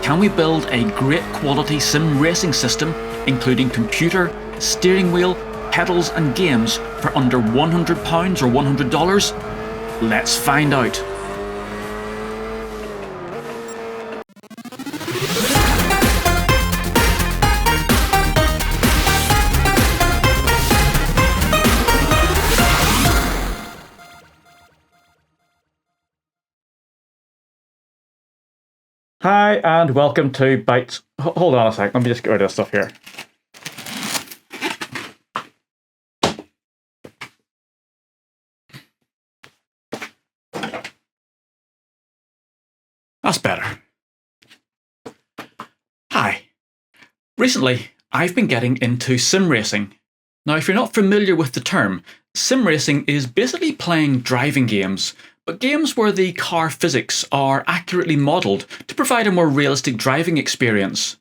can we build a great quality sim racing system, including computer, steering wheel, pedals and games for under £100 or $100? Let's find out. Hi and welcome to Bytes. Hold on a sec, let me just get rid of this stuff here. That's better. Hi. Recently, I've been getting into sim racing. Now, if you're not familiar with the term, sim racing is basically playing driving games, but games where the car physics are accurately modelled to provide a more realistic driving experience.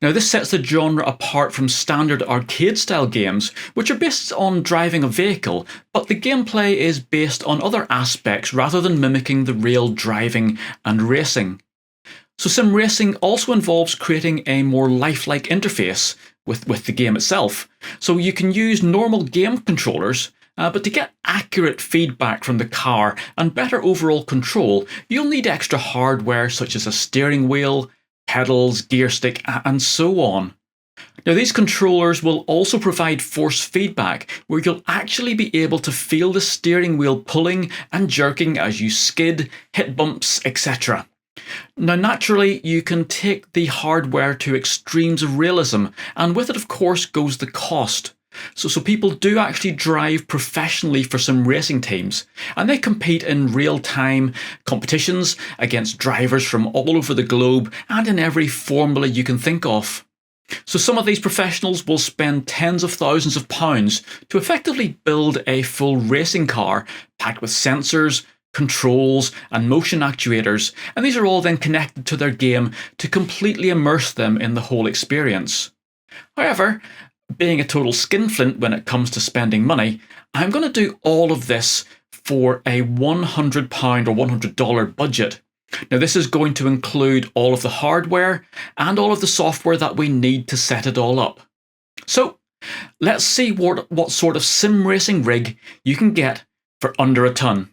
Now, this sets the genre apart from standard arcade-style games, which are based on driving a vehicle, but the gameplay is based on other aspects rather than mimicking the real driving and racing. So sim racing also involves creating a more lifelike interface with the game itself. So you can use normal game controllers, but to get accurate feedback from the car and better overall control, you'll need extra hardware such as a steering wheel, pedals, gear stick, and so on. Now, these controllers will also provide force feedback, where you'll actually be able to feel the steering wheel pulling and jerking as you skid, hit bumps, etc. Now, naturally, you can take the hardware to extremes of realism, and with it, of course, goes the cost. So people do actually drive professionally for some racing teams, and they compete in real-time competitions against drivers from all over the globe and in every formula you can think of. So some of these professionals will spend tens of thousands of pounds to effectively build a full racing car packed with sensors, controls and motion actuators, and these are all then connected to their game to completely immerse them in the whole experience. However, being a total skinflint when it comes to spending money, I'm going to do all of this for a £100 or $100 budget. Now, this is going to include all of the hardware and all of the software that we need to set it all up. So let's see what sort of sim racing rig you can get for under a ton.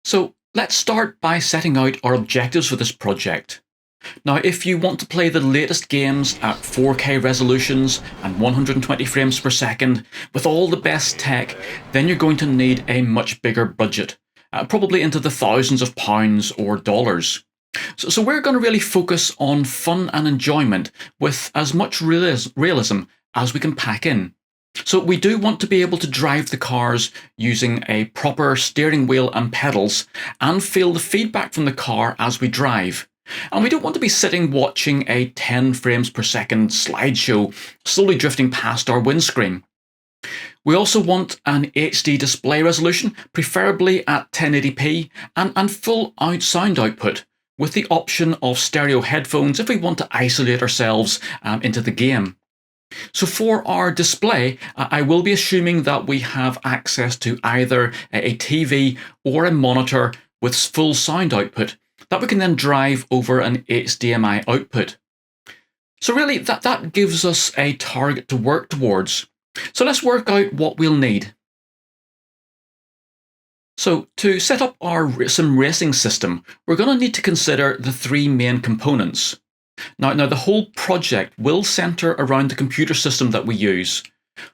So let's start by setting out our objectives for this project. Now, if you want to play the latest games at 4K resolutions and 120 frames per second with all the best tech, then you're going to need a much bigger budget, probably into the thousands of pounds or dollars. So we're going to really focus on fun and enjoyment with as much realism as we can pack in. So we do want to be able to drive the cars using a proper steering wheel and pedals and feel the feedback from the car as we drive. And we don't want to be sitting watching a 10 frames per second slideshow slowly drifting past our windscreen. We also want an HD display resolution, preferably at 1080p, and full sound output, with the option of stereo headphones if we want to isolate ourselves into the game. So for our display, I will be assuming that we have access to either a TV or a monitor with full sound output that we can then drive over an HDMI output. So really, that gives us a target to work towards. So let's work out what we'll need. So to set up our sim racing system, we're going to need to consider the three main components. Now the whole project will centre around the computer system that we use.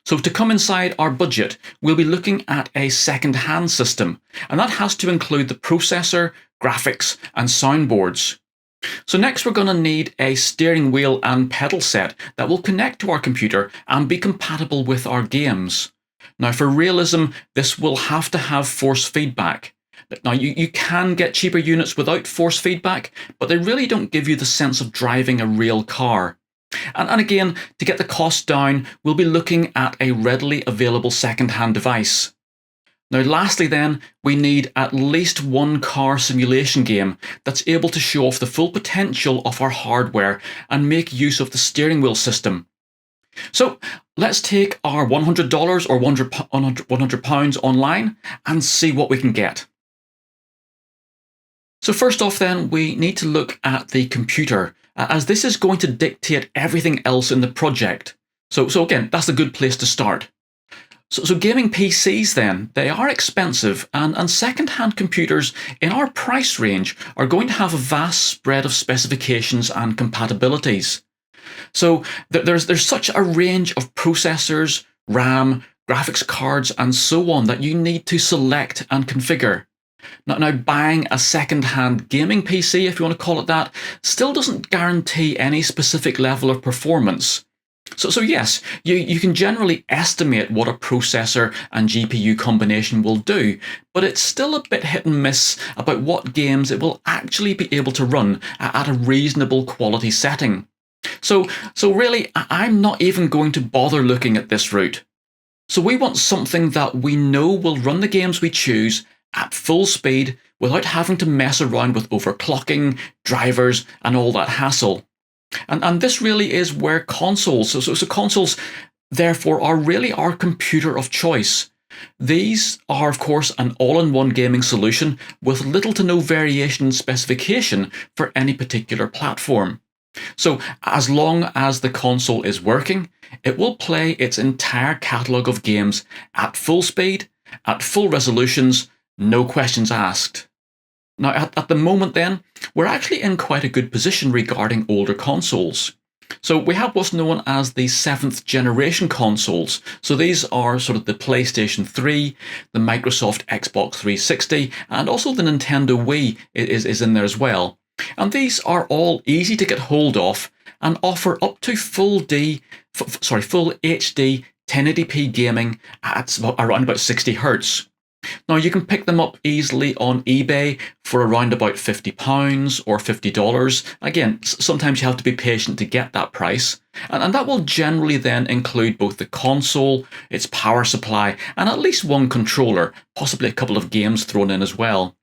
So to come inside our budget, we'll be looking at a second-hand system, and that has to include the processor, graphics and soundboards. So next we're going to need a steering wheel and pedal set that will connect to our computer and be compatible with our games. Now for realism, this will have to have force feedback. Now you can get cheaper units without force feedback, but they really don't give you the sense of driving a real car. And again, to get the cost down, we'll be looking at a readily available second-hand device. Now lastly then, we need at least one car simulation game that's able to show off the full potential of our hardware and make use of the steering wheel system. So let's take our $100 or £100 online and see what we can get. So first off then, we need to look at the computer, as this is going to dictate everything else in the project. So again, that's a good place to start. So gaming PCs then, they are expensive, and second-hand computers in our price range are going to have a vast spread of specifications and compatibilities. So there's such a range of processors, RAM, graphics cards, and so on that you need to select and configure. Now, buying a second-hand gaming PC, if you want to call it that, still doesn't guarantee any specific level of performance. So yes, you can generally estimate what a processor and GPU combination will do, but it's still a bit hit and miss about what games it will actually be able to run at a reasonable quality setting. So really, I'm not even going to bother looking at this route. So we want something that we know will run the games we choose at full speed without having to mess around with overclocking, drivers, and all that hassle. And this really is where consoles, so consoles therefore are really our computer of choice. These are of course an all-in-one gaming solution with little to no variation in specification for any particular platform. So as long as the console is working, it will play its entire catalogue of games at full speed, at full resolutions, no questions asked. Now, at the moment then, we're actually in quite a good position regarding older consoles. So we have what's known as the 7th generation consoles. So these are sort of the PlayStation 3, the Microsoft Xbox 360, and also the Nintendo Wii is in there as well. And these are all easy to get hold of and offer up to full HD 1080p gaming at around about 60 Hz. Now you can pick them up easily on eBay for around about £50 or $50. Again, sometimes you have to be patient to get that price. And that will generally then include both the console, its power supply, and at least one controller, possibly a couple of games thrown in as well.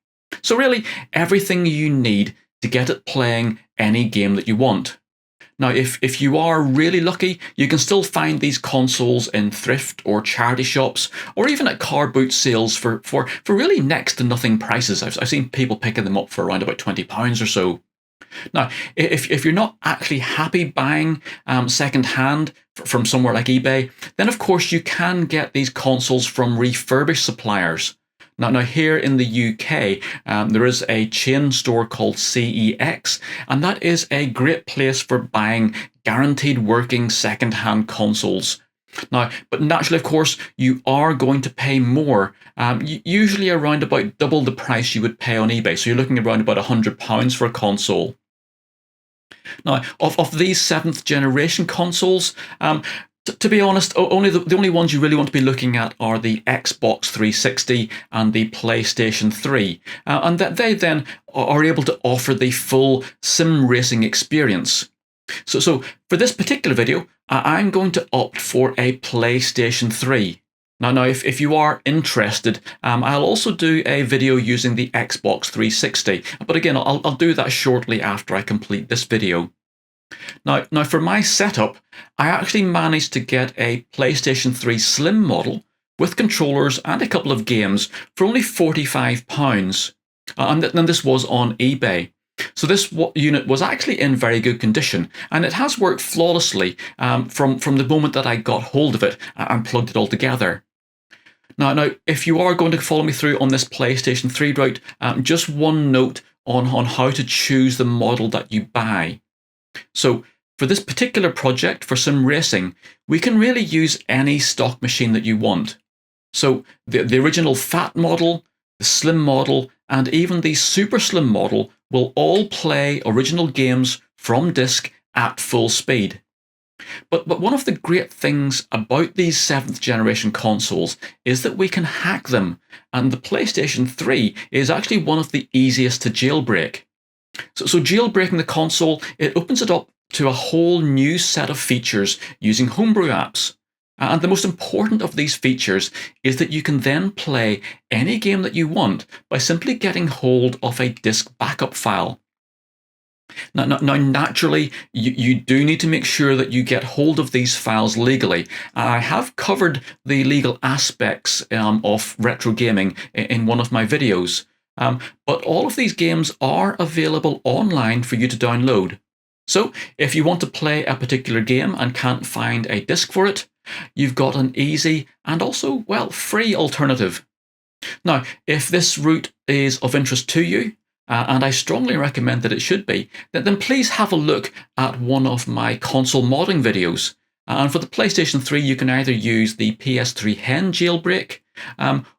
So really, everything you need to get it playing any game that you want. Now, if you are really lucky, you can still find these consoles in thrift or charity shops, or even at car boot sales for really next to nothing prices. I've seen people picking them up for around about £20 or so. Now, if you're not actually happy buying second-hand from somewhere like eBay, then of course you can get these consoles from refurbished suppliers. Now here in the UK, there is a chain store called CEX, and that is a great place for buying guaranteed working second-hand consoles. Now, but naturally, of course, you are going to pay more, usually around about double the price you would pay on eBay. So you're looking around about £100 for a console. Now, of these 7th generation consoles, to be honest, the only ones you really want to be looking at are the Xbox 360 and the PlayStation 3, and that they then are able to offer the full sim racing experience. So for this particular video, I'm going to opt for a PlayStation 3. Now, if you are interested, I'll also do a video using the Xbox 360, but again, I'll do that shortly after I complete this video. Now for my setup, I actually managed to get a PlayStation 3 Slim model with controllers and a couple of games for only £45. And this was on eBay. So this unit was actually in very good condition, and it has worked flawlessly from the moment that I got hold of it and plugged it all together. Now, if you are going to follow me through on this PlayStation 3 route, just one note on how to choose the model that you buy. So for this particular project, for sim racing, we can really use any stock machine that you want. So the original fat model, the slim model, and even the super slim model will all play original games from disk at full speed. But one of the great things about these 7th generation consoles is that we can hack them, and the PlayStation 3 is actually one of the easiest to jailbreak. So jailbreaking the console, it opens it up to a whole new set of features using homebrew apps. And the most important of these features is that you can then play any game that you want by simply getting hold of a disk backup file. Now naturally, you do need to make sure that you get hold of these files legally. I have covered the legal aspects of retro gaming in one of my videos. But all of these games are available online for you to download. So if you want to play a particular game and can't find a disc for it, you've got an easy and also, well, free alternative. Now, if this route is of interest to you, and I strongly recommend that it should be, then please have a look at one of my console modding videos. And for the PlayStation 3, you can either use the PS3 Hen jailbreak,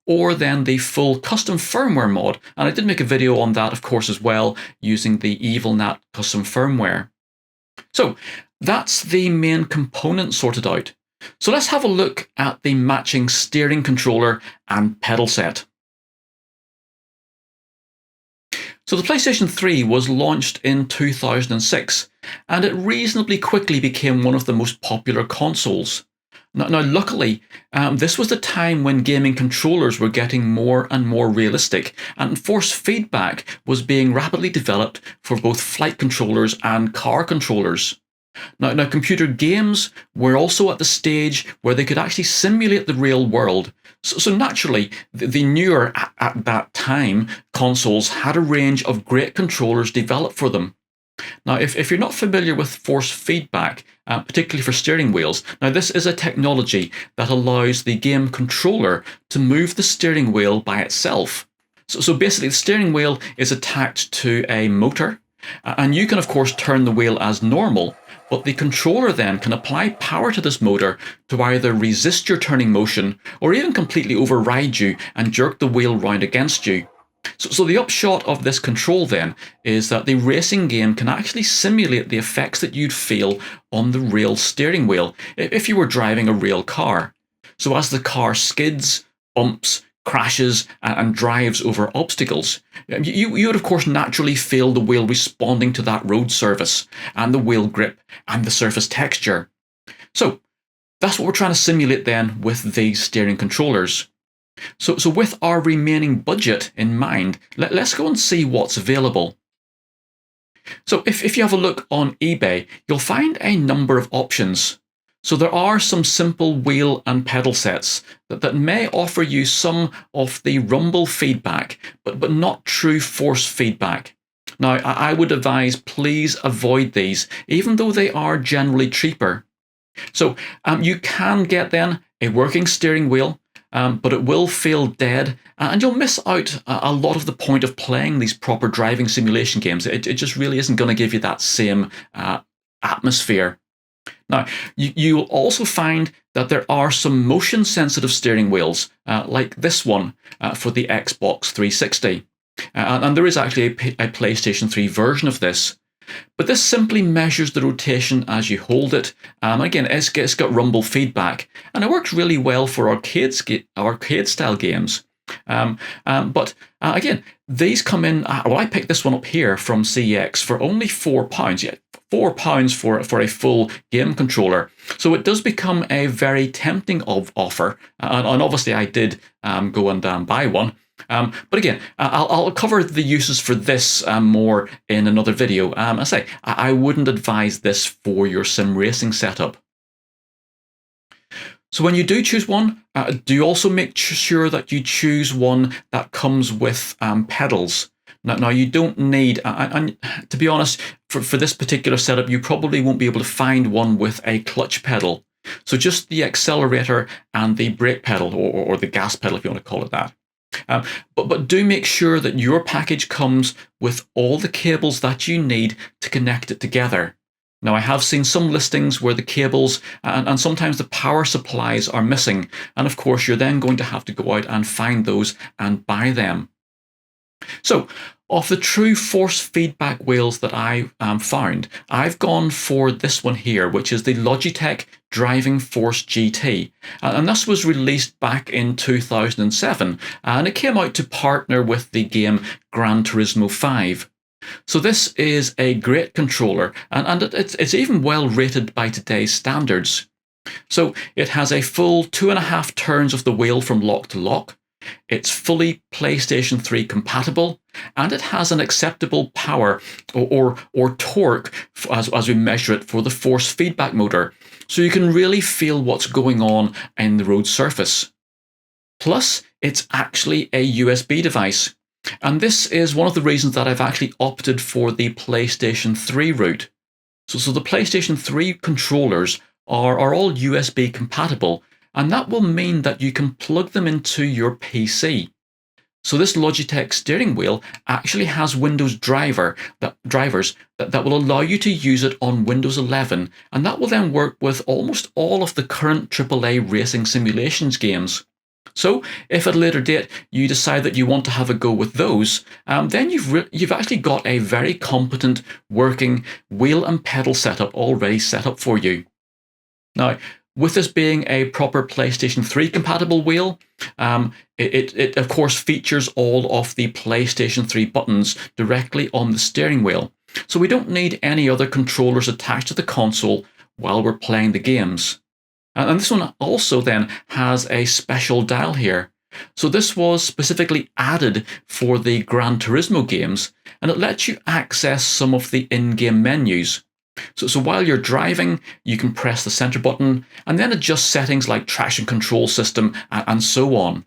or then the full custom firmware mod. And I did make a video on that, of course, as well, using the EvilNat custom firmware. So that's the main component sorted out. So let's have a look at the matching steering controller and pedal set. So the PlayStation 3 was launched in 2006, and it reasonably quickly became one of the most popular consoles. Now luckily, this was the time when gaming controllers were getting more and more realistic, and force feedback was being rapidly developed for both flight controllers and car controllers. Now computer games were also at the stage where they could actually simulate the real world. So naturally, the newer, at that time, consoles had a range of great controllers developed for them. Now, if you're not familiar with force feedback, particularly for steering wheels, now this is a technology that allows the game controller to move the steering wheel by itself. So basically, the steering wheel is attached to a motor, and you can, of course, turn the wheel as normal, but the controller then can apply power to this motor to either resist your turning motion or even completely override you and jerk the wheel round against you. So the upshot of this control then is that the racing game can actually simulate the effects that you'd feel on the real steering wheel if you were driving a real car. So as the car skids, bumps, crashes and drives over obstacles, you would of course naturally feel the wheel responding to that road surface and the wheel grip and the surface texture. So that's what we're trying to simulate then with these steering controllers. So with our remaining budget in mind, let's go and see what's available. So if you have a look on eBay, you'll find a number of options. So there are some simple wheel and pedal sets that may offer you some of the rumble feedback, but not true force feedback. Now, I would advise please avoid these, even though they are generally cheaper. So you can get then a working steering wheel, but it will feel dead, and you'll miss out a lot of the point of playing these proper driving simulation games. It just really isn't going to give you that same atmosphere. Now, you'll also find that there are some motion-sensitive steering wheels, like this one for the Xbox 360. And there is actually a PlayStation 3 version of this. But this simply measures the rotation as you hold it. Again, it's got rumble feedback, and it works really well for arcade-style games. But again, these come in. Well, I picked this one up here from CEX for only £4. Yeah, £4 for a full game controller. So it does become a very tempting offer, and obviously I did go and buy one. But again, I'll cover the uses for this more in another video. I wouldn't advise this for your sim racing setup. So when you do choose one, do also make sure that you choose one that comes with pedals. Now you don't need, and to be honest, for this particular setup, you probably won't be able to find one with a clutch pedal. So just the accelerator and the brake pedal, or the gas pedal, if you want to call it that. But do make sure that your package comes with all the cables that you need to connect it together. Now, I have seen some listings where the cables and sometimes the power supplies are missing, and of course you're then going to have to go out and find those and buy them. So, of the true force feedback wheels that I found, I've gone for this one here, which is the Logitech Driving Force GT. And this was released back in 2007, and it came out to partner with the game Gran Turismo 5. So this is a great controller, and it's even well rated by today's standards. So it has a full 2.5 turns of the wheel from lock to lock. It's fully PlayStation 3 compatible, and it has an acceptable power or torque as we measure it for the force feedback motor, so you can really feel what's going on in the road surface. Plus, it's actually a USB device, And this is one of the reasons that I've actually opted for the PlayStation 3 route. So the PlayStation 3 controllers are all USB compatible, and that will mean that you can plug them into your PC. So this Logitech steering wheel actually has Windows drivers that will allow you to use it on Windows 11, and that will then work with almost all of the current AAA racing simulations games. So if at a later date you decide that you want to have a go with those, then you've actually got a very competent working wheel and pedal setup already set up for you. Now, with this being a proper PlayStation 3 compatible wheel, it of course features all of the PlayStation 3 buttons directly on the steering wheel. So we don't need any other controllers attached to the console while we're playing the games. And this one also then has a special dial here. So this was specifically added for the Gran Turismo games, and it lets you access some of the in-game menus. So while you're driving, you can press the center button and then adjust settings like traction control system and so on.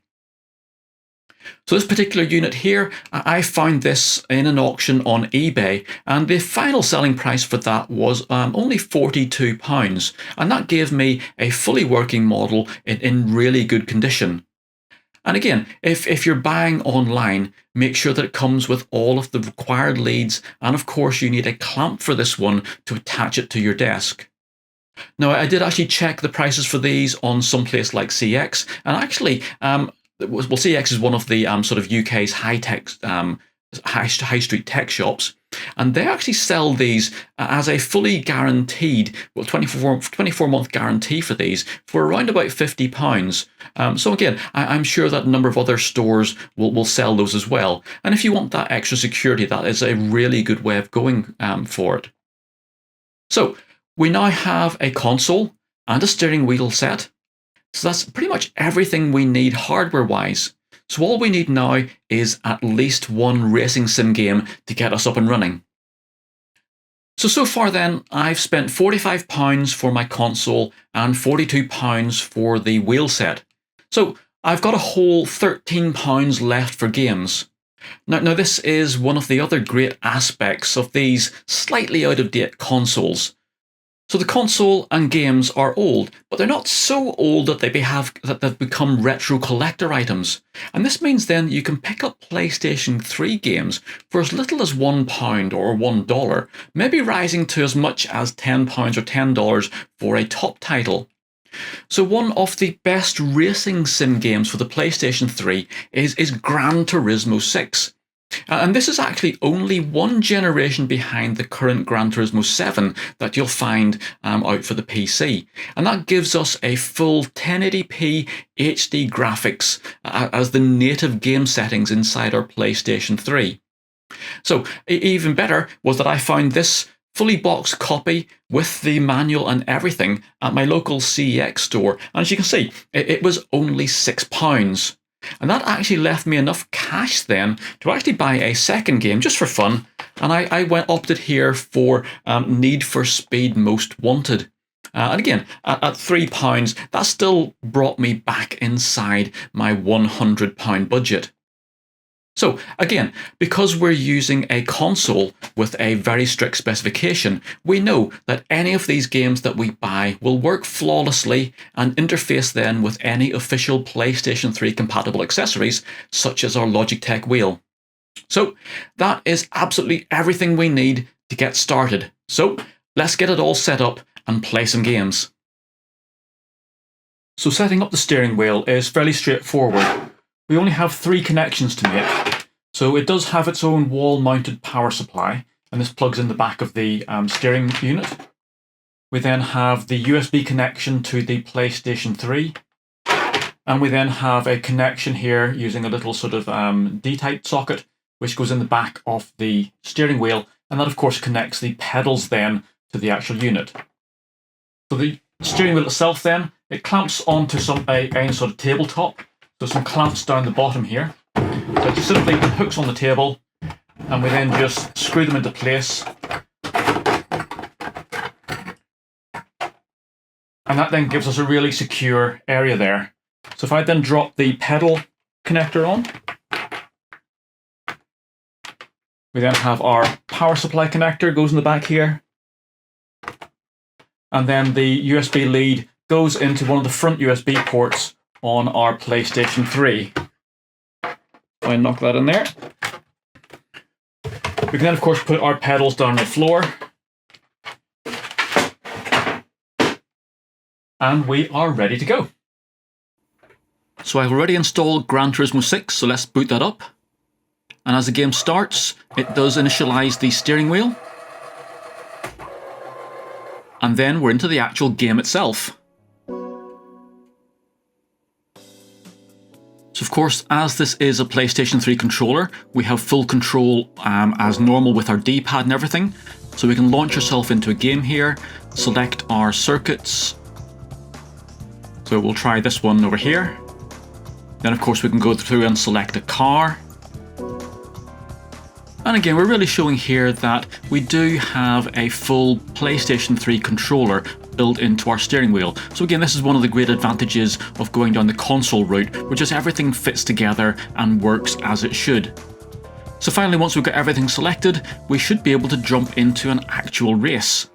So this particular unit here, I found this in an auction on eBay, and the final selling price for that was only £42, and that gave me a fully working model in really good condition. And again, if you're buying online, make sure that it comes with all of the required leads, and of course you need a clamp for this one to attach it to your desk. Now, I did actually check the prices for these on some place like CX, and actually, CX is one of the sort of UK's high-tech, high street tech shops, and they actually sell these as a fully guaranteed, 24-month guarantee for these for around about £50. So again, I'm sure that a number of other stores will sell those as well. And if you want that extra security, that is a really good way of going for it. So we now have a console and a steering wheel set. So that's pretty much everything we need hardware-wise. So all we need now is at least one racing sim game to get us up and running. So far then, I've spent £45 for my console and £42 for the wheel set. So I've got a whole £13 left for games. Now this is one of the other great aspects of these slightly out-of-date consoles. So the console and games are old, but they're not so old that they've become retro collector items. And this means then you can pick up PlayStation 3 games for as little as £1 or $1, maybe rising to as much as £10 or $10 for a top title. So one of the best racing sim games for the PlayStation 3 is Gran Turismo 6. And this is actually only one generation behind the current Gran Turismo 7 that you'll find out for the PC. And that gives us a full 1080p HD graphics as the native game settings inside our PlayStation 3. So even better was that I found this fully boxed copy with the manual and everything at my local CEX store. And as you can see, it was only £6. And that actually left me enough cash then to actually buy a second game just for fun. And I opted here for Need for Speed Most Wanted. And again, at £3, that still brought me back inside my £100 budget. So again, because we're using a console with a very strict specification, we know that any of these games that we buy will work flawlessly and interface then with any official PlayStation 3 compatible accessories, such as our Logitech wheel. So that is absolutely everything we need to get started. So let's get it all set up and play some games. So setting up the steering wheel is fairly straightforward. We only have 3 connections to make. So it does have its own wall-mounted power supply, and this plugs in the back of the steering unit. We then have the USB connection to the PlayStation 3, and we then have a connection here using a little sort of D-type socket, which goes in the back of the steering wheel, and that of course connects the pedals then to the actual unit. So the steering wheel itself then, it clamps onto a sort of tabletop. So some clamps down the bottom here. So it just simply hooks on the table, and we then just screw them into place. And that then gives us a really secure area there. So if I then drop the pedal connector on, We then have our power supply connector goes in the back here. And then the USB lead goes into one of the front USB ports on our PlayStation 3. So I knock that in there. We can then, of course, put our pedals down on the floor. And we are ready to go. So I've already installed Gran Turismo 6, so let's boot that up. And as the game starts, it does initialize the steering wheel. And then we're into the actual game itself. So of course, as this is a PlayStation 3 controller, we have full control as normal with our D-pad and everything. So we can launch ourselves into a game here, select our circuits. So we'll try this one over here. Then of course we can go through and select a car. And again, we're really showing here that we do have a full PlayStation 3 controller built into our steering wheel. So again, this is one of the great advantages of going down the console route, where just everything fits together and works as it should. So finally, once we've got everything selected, we should be able to jump into an actual race.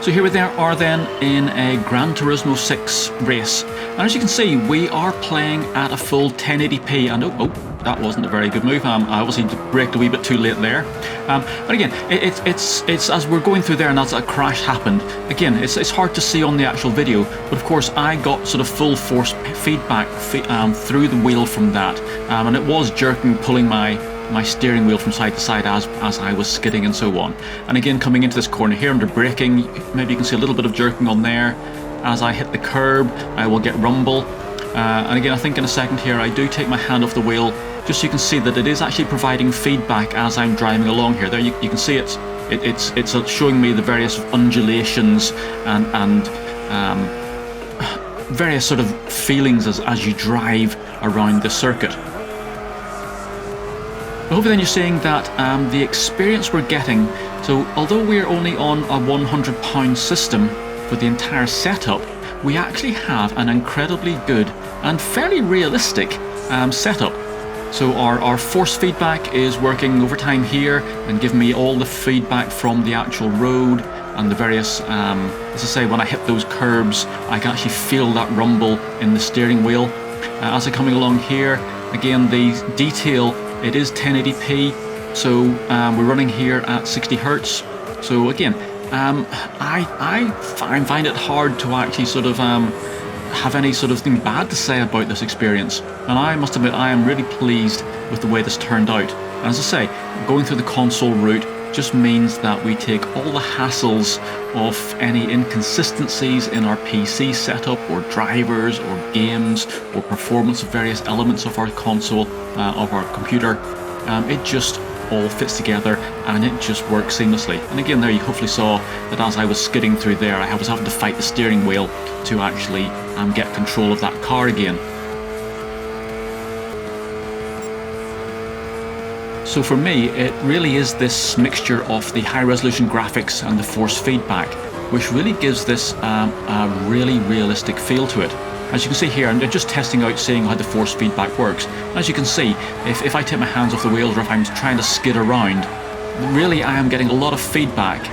So here we are then in a Gran Turismo 6 race. And as you can see, we are playing at a full 1080p, and oh, that wasn't a very good move. I obviously braked a wee bit too late there. But again, it's as we're going through there and as a crash happened, again, it's hard to see on the actual video, but of course I got sort of full force feedback through the wheel from that, and it was jerking, pulling my steering wheel from side to side as I was skidding and so on. And again, coming into this corner here under braking, maybe you can see a little bit of jerking on there. As I hit the curb, I will get rumble. And again, I think in a second here, I do take my hand off the wheel, just so you can see that it is actually providing feedback as I'm driving along here. There you can see it's showing me the various undulations and various sort of feelings as you drive around the circuit. Hopefully then you're seeing that the experience we're getting, so although we're only on a £100 system for the entire setup, we actually have an incredibly good and fairly realistic setup. So our force feedback is working overtime here and giving me all the feedback from the actual road and the various, as I say, when I hit those curbs, I can actually feel that rumble in the steering wheel. As I'm coming along here, again, the detail, it is 1080p, so we're running here at 60 Hertz. So again, I find it hard to actually sort of have any sort of thing bad to say about this experience, and I must admit I am really pleased with the way this turned out. And as I say, going through the console route just means that we take all the hassles of any inconsistencies in our PC setup or drivers or games or performance of various elements of our console, of our computer. It just all fits together and it just works seamlessly. And again, there you hopefully saw that as I was skidding through there, I was having to fight the steering wheel to actually get control of that car again. So for me, it really is this mixture of the high resolution graphics and the force feedback, which really gives this a really realistic feel to it. As you can see here, I'm just testing out, seeing how the force feedback works. As you can see, if I take my hands off the wheels or if I'm trying to skid around, really I am getting a lot of feedback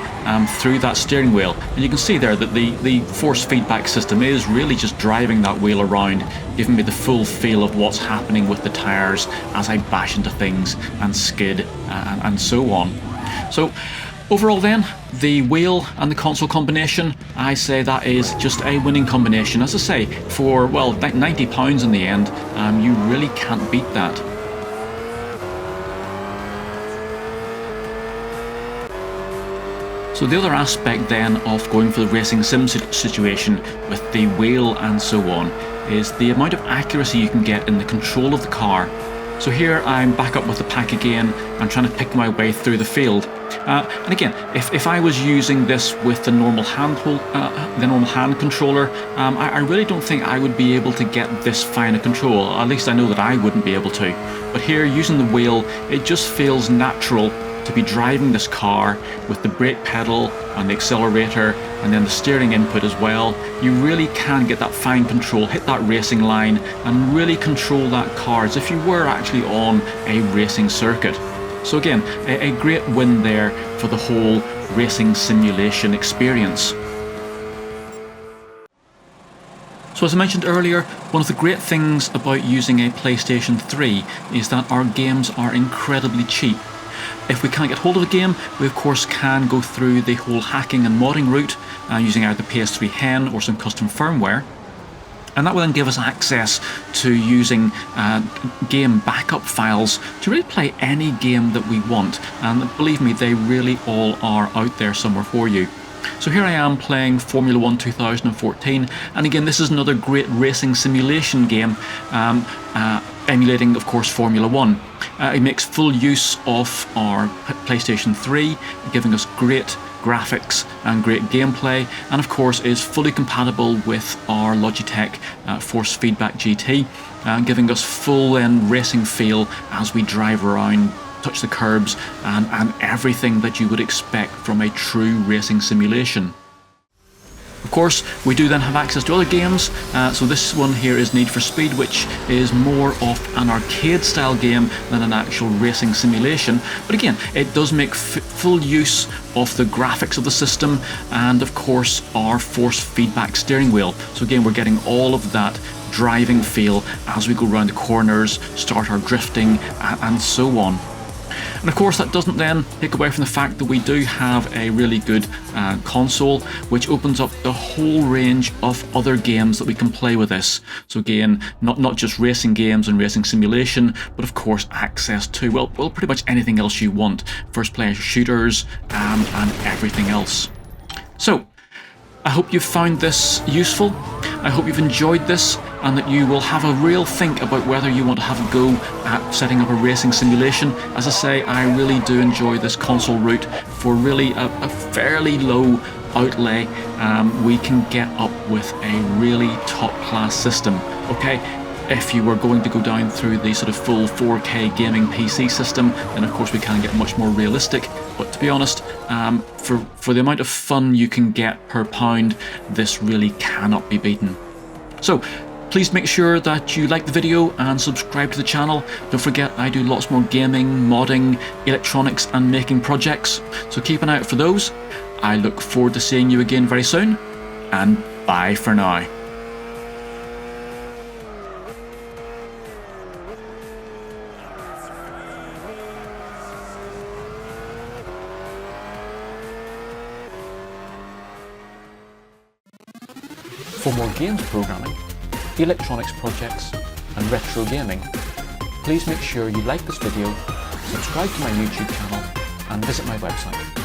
through that steering wheel. And you can see there that the force feedback system is really just driving that wheel around, giving me the full feel of what's happening with the tyres as I bash into things and skid and so on. So overall then, the wheel and the console combination, I say that is just a winning combination. As I say, for, well, £90 in the end, you really can't beat that. So the other aspect then of going for the racing sim situation with the wheel and so on is the amount of accuracy you can get in the control of the car. So here I'm back up with the pack again. I'm trying to pick my way through the field. And again, if I was using this with the normal hand controller, I really don't think I would be able to get this fine a control. At least I know that I wouldn't be able to. But here, using the wheel, it just feels natural to be driving this car with the brake pedal and the accelerator and then the steering input as well. You really can get that fine control, hit that racing line and really control that car as if you were actually on a racing circuit. So again, a great win there for the whole racing simulation experience. So as I mentioned earlier, one of the great things about using a PlayStation 3 is that our games are incredibly cheap. If we can't get hold of a game, we of course can go through the whole hacking and modding route using either PS3 Hen or some custom firmware. And that will then give us access to using game backup files to really play any game that we want. And believe me, they really all are out there somewhere for you. So here I am playing Formula 1 2014, and again this is another great racing simulation game, emulating of course Formula 1. It makes full use of our PlayStation 3, giving us great graphics and great gameplay, and of course is fully compatible with our Logitech Force Feedback GT, giving us full racing feel as we drive around, touch the curbs, and everything that you would expect from a true racing simulation. Of course, we do then have access to other games, so this one here is Need for Speed, which is more of an arcade style game than an actual racing simulation, but again, it does make full use of the graphics of the system and of course our force feedback steering wheel. So again, we're getting all of that driving feel as we go around the corners, start our drifting, and so on. And of course that doesn't then take away from the fact that we do have a really good console, which opens up the whole range of other games that we can play with this. So again, not just racing games and racing simulation, but of course access to, well pretty much anything else you want. First player shooters and everything else. So, I hope you've found this useful. I hope you've enjoyed this and that you will have a real think about whether you want to have a go at setting up a racing simulation. As I say, I really do enjoy this console route. For really a fairly low outlay, we can get up with a really top class system. Okay, if you were going to go down through the sort of full 4K gaming PC system, then of course we can get much more realistic. But to be honest, for the amount of fun you can get per pound, this really cannot be beaten. So please make sure that you like the video and subscribe to the channel. Don't forget, I do lots more gaming, modding, electronics and making projects, so keep an eye out for those. I look forward to seeing you again very soon, and bye for now. For more games programming, electronics projects and retro gaming, please make sure you like this video, subscribe to my YouTube channel and visit my website.